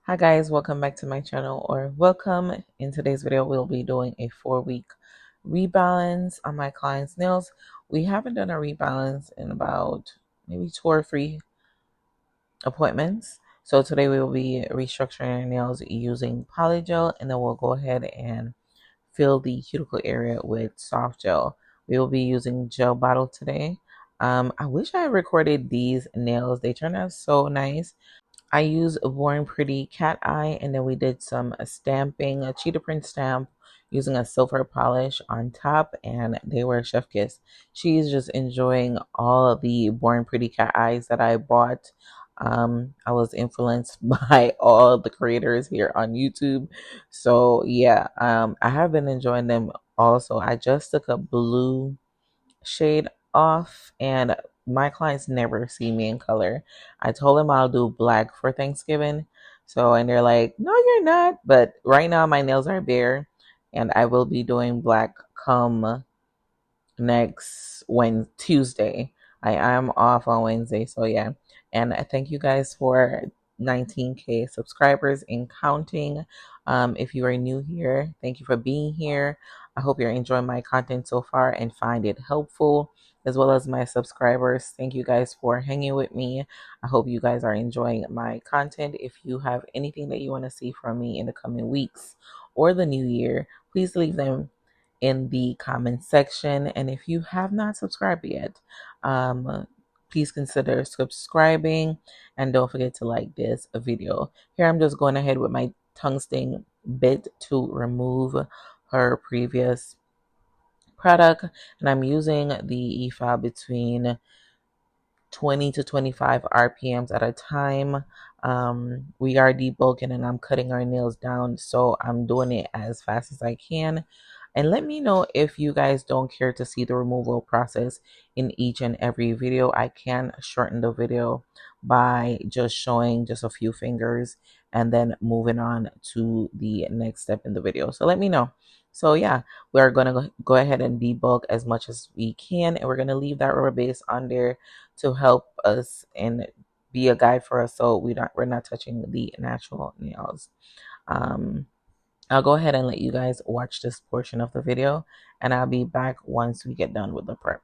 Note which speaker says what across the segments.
Speaker 1: Hi guys, welcome back to my channel, or welcome. In today's video we'll be doing a 4-week rebalance on my clients' nails. We haven't done a rebalance in about maybe 2 or 3 appointments. So today we will be restructuring our nails using Polygel, and then we'll go ahead and fill the cuticle area with soft gel. We will be using gel bottle today. I wish I had recorded these nails. They turned out so nice. I used a Born Pretty cat eye, and then we did some stamping, a cheetah print stamp using a silver polish on top, and they were chef kiss. She's just enjoying all of the Born Pretty cat eyes that I bought. I was influenced by all the creators here on YouTube. So yeah, I have been enjoying them also. I just took a blue shade off, and my clients never see me in color. I told them I'll do black for Thanksgiving. So, and they're like, no, you're not. But right now my nails are bare, and I will be doing black come next Tuesday. I am off on Wednesday, so yeah. And I thank you guys for 19K subscribers and counting. If you are new here, thank you for being here. I hope you're enjoying my content so far and find it helpful, as well as my subscribers. Thank you guys for hanging with me. I hope you guys are enjoying my content. If you have anything that you want to see from me in the coming weeks or the new year, please leave them in the comment section. And if you have not subscribed yet, please consider subscribing, and don't forget to like this video. Here I'm just going ahead with my tungsten bit to remove her previous product, and I'm using the EFA between 20 to 25 RPMs at a time. We are debulking and I'm cutting our nails down, so I'm doing it as fast as I can. And let me know if you guys don't care to see the removal process in each and every video. I can shorten the video by just showing just a few fingers and then moving on to the next step in the video. So let me know. So yeah, we're going to go ahead and debulk as much as we can, and we're going to leave that rubber base on there to help us and be a guide for us, so we're not touching the natural nails. I'll go ahead and let you guys watch this portion of the video, and I'll be back once we get done with the prep.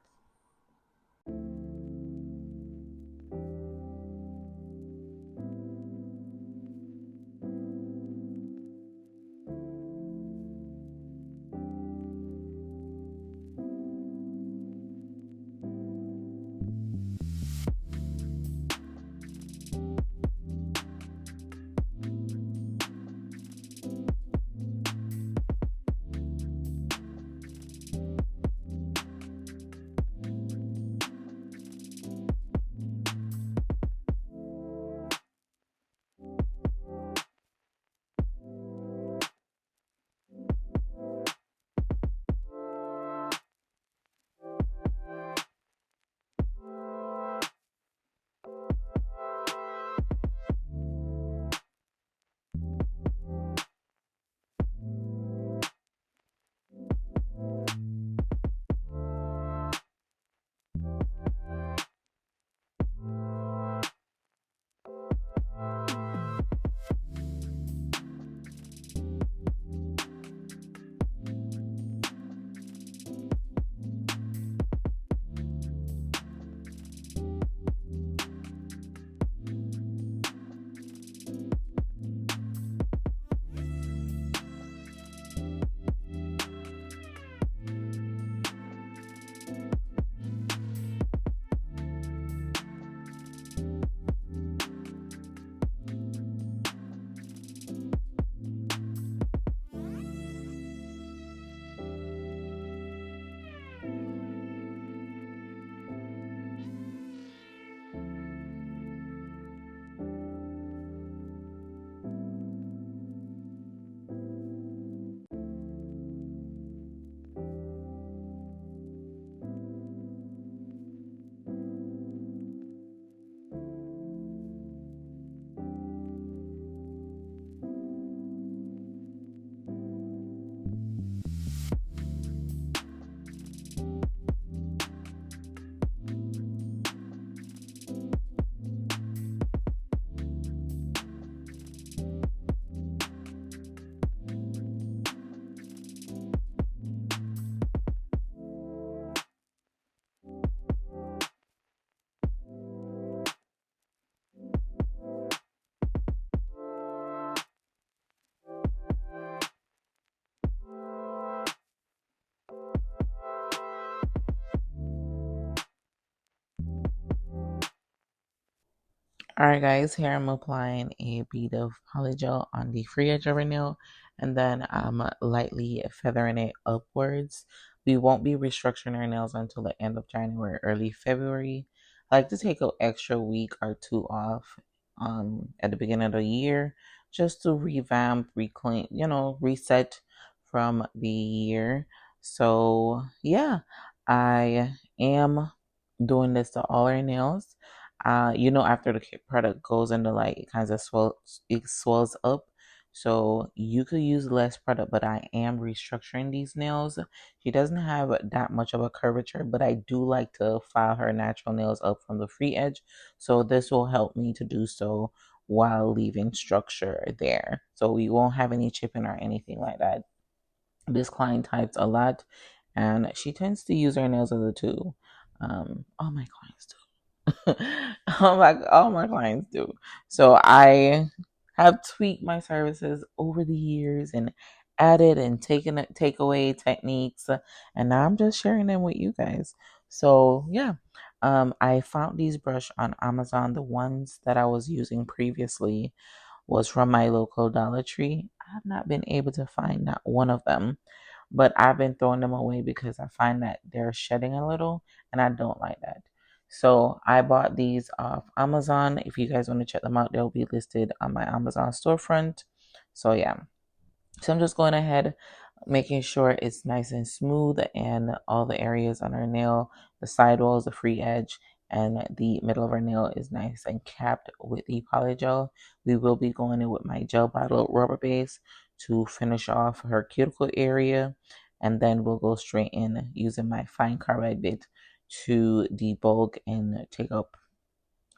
Speaker 1: Alright guys, here I'm applying a bead of polygel on the free edge of our nail, and then I'm lightly feathering it upwards. We won't be restructuring our nails until the end of January, early February. I like to take an extra week or two off at the beginning of the year just to revamp, reclaim, reset from the year. So yeah, I am doing this to all our nails. After the product goes into light, it kind of swells up. So you could use less product, but I am restructuring these nails. She doesn't have that much of a curvature, but I do like to file her natural nails up from the free edge. So this will help me to do so while leaving structure there. So we won't have any chipping or anything like that. This client types a lot, and she tends to use her nails as a tool. All my clients do. All my clients do. So I have tweaked my services over the years and added and taken takeaway techniques, and now I'm just sharing them with you guys. So yeah, I found these brush on Amazon. The ones that I was using previously was from my local Dollar Tree. I have not been able to find not one of them, but I've been throwing them away because I find that they're shedding a little, and I don't like that. So I bought these off Amazon. If you guys want to check them out, they'll be listed on my Amazon storefront. So yeah. So I'm just going ahead, making sure it's nice and smooth and all the areas on our nail, the sidewalls, the free edge, and the middle of our nail is nice and capped with the polygel. We will be going in with my gel bottle rubber base to finish off her cuticle area. And then we'll go straight in using my fine carbide bit to debulk and take up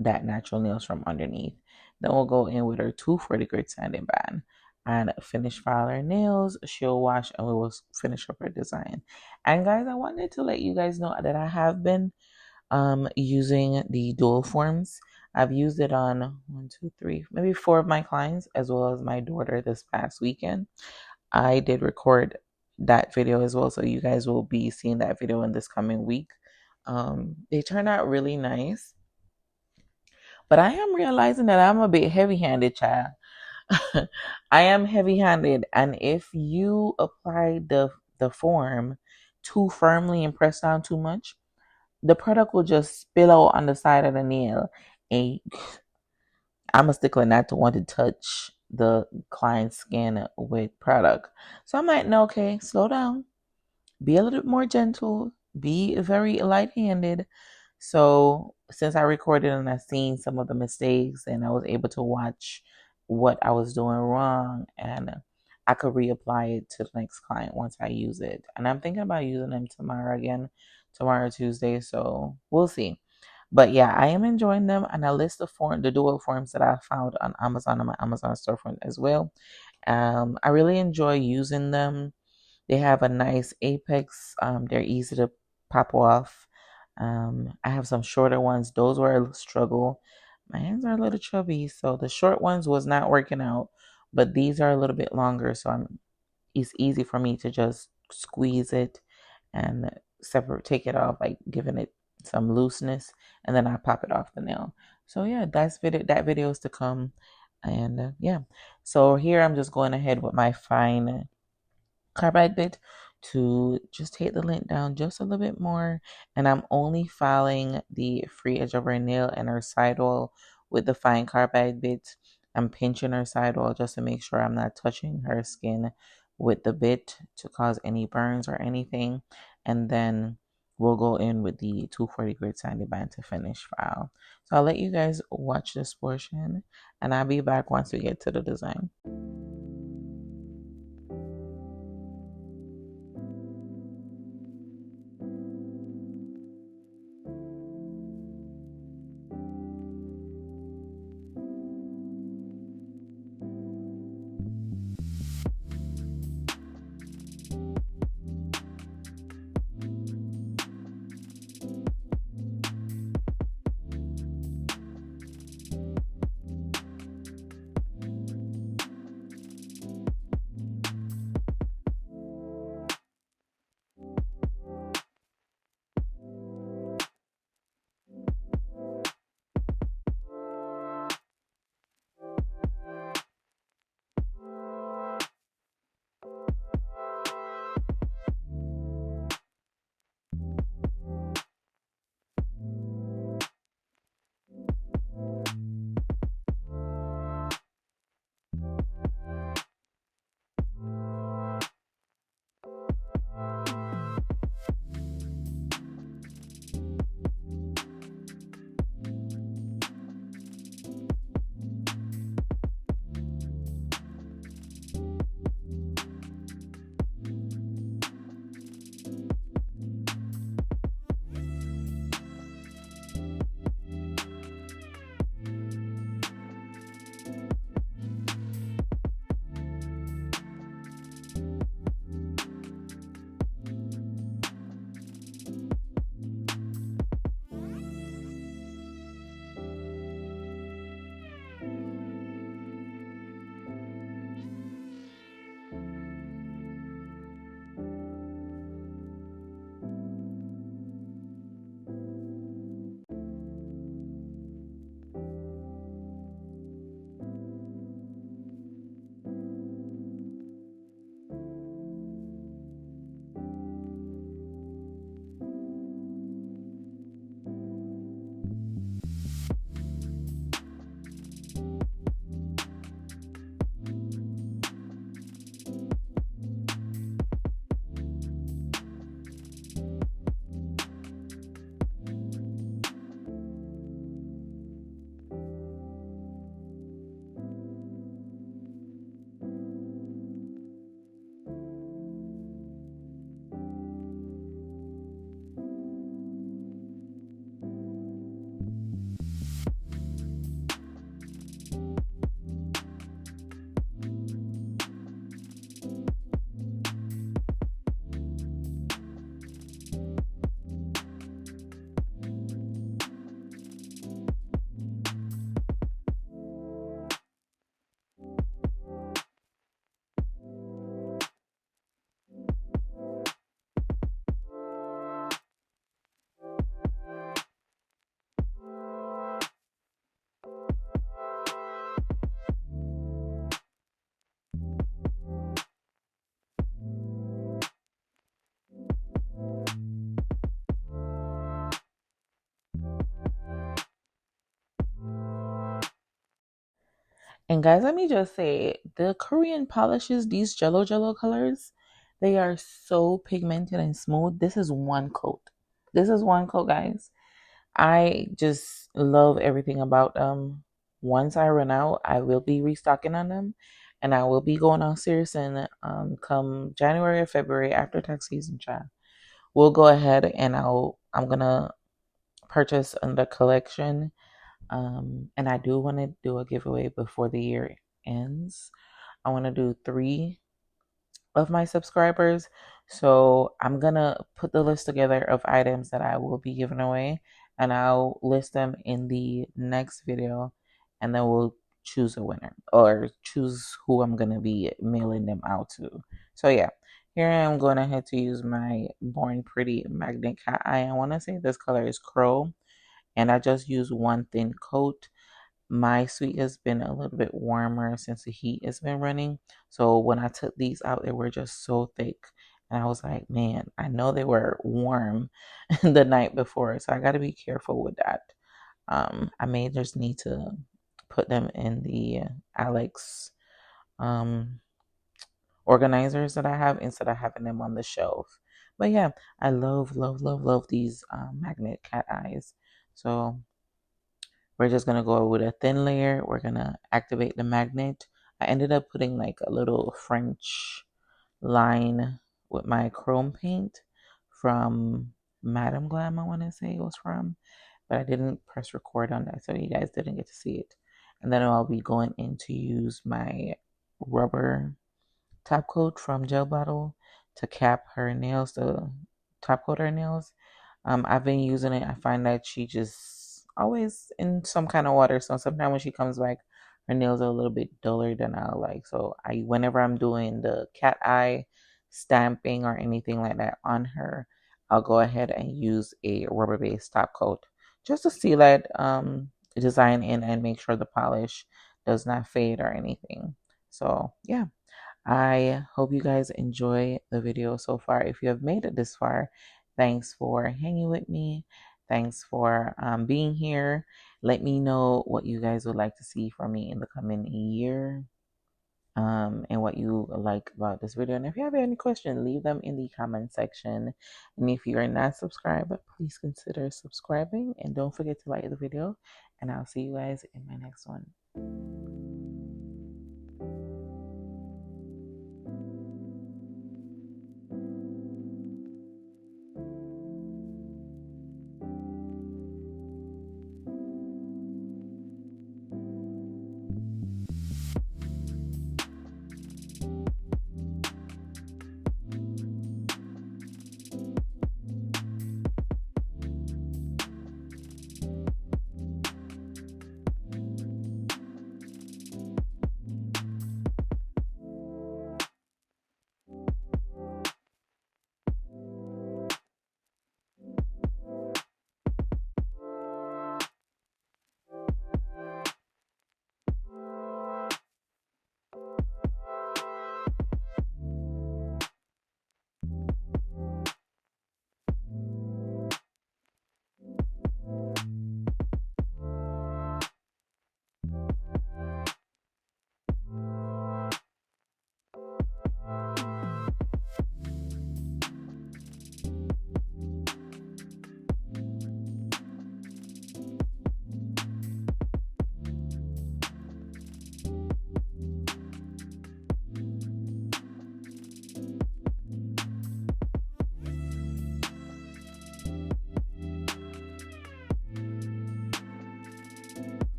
Speaker 1: that natural nails from underneath. Then we'll go in with our 240 grit sanding band and finish file our nails. She'll wash and we will finish up her design. And guys, I wanted to let you guys know that I have been using the dual forms. I've used it on 1, 2, 3, maybe 4 of my clients, as well as my daughter this past weekend. I did record that video as well, so you guys will be seeing that video in this coming week. They turned out really nice, but I am realizing that I'm a bit heavy-handed, child. I am heavy-handed, and if you apply the form too firmly and press down too much, the product will just spill out on the side of the nail. And I'm a stickler not to want to touch the client's skin with product. So I'm like, no, okay, slow down. Be a little bit more gentle. Be very light-handed. So since I recorded and I seen some of the mistakes and I was able to watch what I was doing wrong, and I could reapply it to the next client once I use it. And I'm thinking about using them tomorrow again, tomorrow Tuesday. So we'll see. But yeah, I am enjoying them, and I list the dual forms that I found on Amazon and my Amazon storefront as well. I really enjoy using them. They have a nice apex. They're easy to pop off. I have some shorter ones. Those were a struggle. My hands are a little chubby, so the short ones was not working out. But these are a little bit longer, so it's easy for me to just squeeze it and take it off, like giving it some looseness, and then I pop it off the nail. So yeah, that video is to come, and yeah. So here I'm just going ahead with my fine carbide bit to just take the lint down just a little bit more, and I'm only filing the free edge of her nail and her sidewall with the fine carbide bit. I'm pinching her sidewall just to make sure I'm not touching her skin with the bit to cause any burns or anything, and then we'll go in with the 240 grit sanding band to finish file. So I'll let you guys watch this portion, and I'll be back once we get to the design. And guys, let me just say, the Korean polishes, these jello colors, they are so pigmented and smooth. This is one coat. This is one coat, guys. I just love everything about them. Once I run out, I will be restocking on them, and I will be going on Searson come January or February after tax season, child. We'll go ahead and I'm gonna purchase the collection. And I do want to do a giveaway before the year ends. I want to do 3 of my subscribers. So I'm gonna put the list together of items that I will be giving away, and I'll list them in the next video, and then we'll choose a winner or choose who I'm gonna be mailing them out to. So yeah, here I am going ahead to use my Born Pretty Magnet Cat Eye. I want to say this color is Crow, and I just use one thin coat. My suite has been a little bit warmer since the heat has been running. So when I took these out, they were just so thick. And I was like, man, I know they were warm the night before. So I got to be careful with that. I may just need to put them in the Alex organizers that I have instead of having them on the shelf. But yeah, I love these magnet cat eyes. So we're just gonna go with a thin layer. We're gonna activate the magnet. I ended up putting like a little French line with my chrome paint from Madame Glam, I want to say it was from, but I didn't press record on that, so you guys didn't get to see it. And then I'll be going in to use my rubber top coat from Gel Bottle to cap her nails, to top coat her nails. I've been using it. I find that she just always in some kind of water. So sometimes when she comes back, her nails are a little bit duller than I like. So whenever I'm doing the cat eye stamping or anything like that on her, I'll go ahead and use a rubber-based top coat just to seal that design in and make sure the polish does not fade or anything. So yeah. I hope you guys enjoy the video so far. If you have made it this far, thanks for hanging with me. Thanks for being here. Let me know what you guys would like to see from me in the coming year, and what you like about this video. And if you have any questions, leave them in the comment section. And if you are not subscribed, please consider subscribing. And don't forget to like the video. And I'll see you guys in my next one.